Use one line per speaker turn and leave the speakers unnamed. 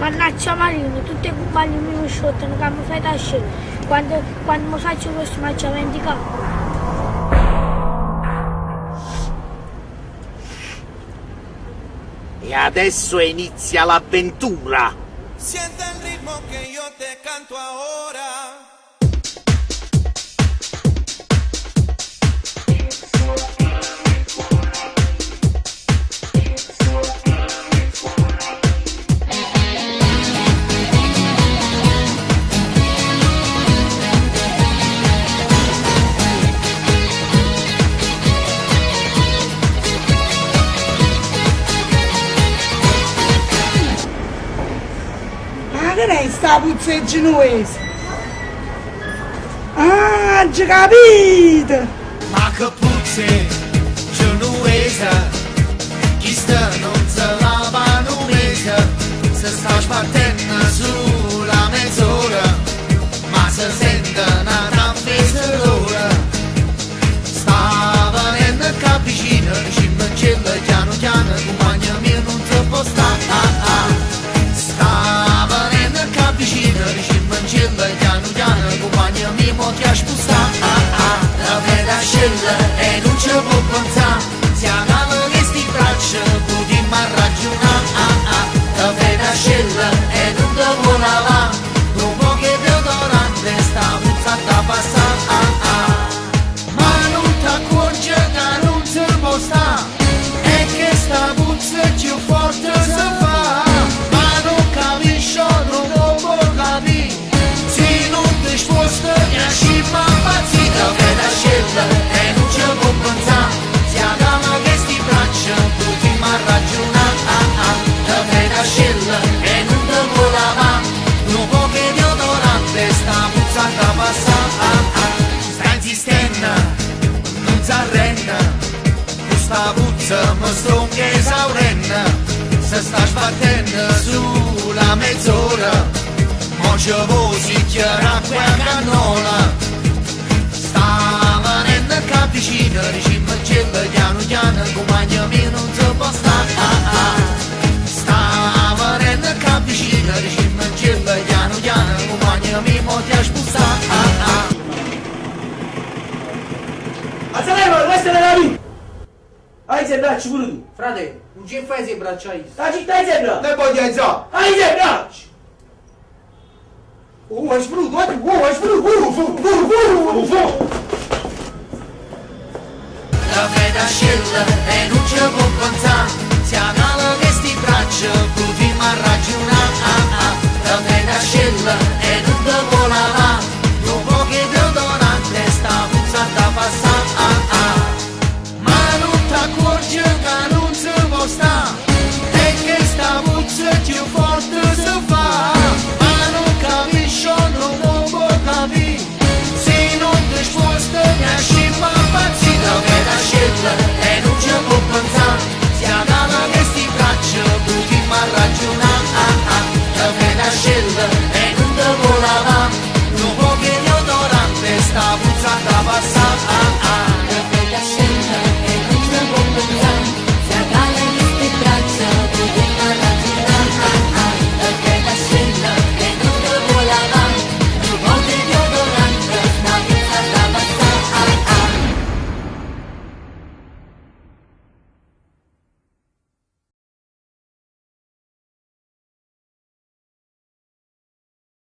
Mannaggia Marino, tutti i compagni mi scioltano che mi fai da scena. Quando mi faccio questo mangiamento qua.
E adesso inizia l'avventura.
Siente el ritmo que yo te canto ahora.
Ma che è sta puzza genuese? Ah, già capito!
Ma che puzze genuese, chi sta non se lava un mese, se sta sbattendo sulla mezz'ora, ma se sente una tampesa d'ora. Sta venendo qua vicino, ci mangella piano piano, compagna mia non si può stare. Sta venendo qua vicino, ci mangella piano piano, compagna mia mo ti ha spostato. La veda scella e non ci può pensare, si amava questi braccia, potremmo ragionare. La veda scella e non ti può lavare, dopo che deodorante sta puzzata passare. Ma non ti accorgi che non si può stare, è che sta puzza più forte si fa. Ma non capisci, non lo può capire, se non ti sposta mi scimma impazzita. La veda scella e non ci può pensare, si agama questi braccia, potremmo ragionare. La veda scella e non ti può lavare, dopo che deodorante sta puzzata passare. Sta insistendo, non si arrende, questa puzza mi stronca esaurendo, se sta sbattendo sulla mezz'ora, mo ci vuoi sicchiare acqua e cannola. Sta venendo qua vicino, dici mangella piano piano, compagna mia non si può stare. Sta venendo qua vicino, dici mangella piano piano, compagna mia mo ti ha spostato.
Alzalemo, questa è la vita! Hai se bracci pure tu!
Frate, non ci fai se braccia io.
La città hai se bracci!
Ne poi di alzare!
Hai se bracci! Oh, hai spruto, hai spruto!
La veda scella e non ci può pensare, si agama questi braccia, potremmo ragionare.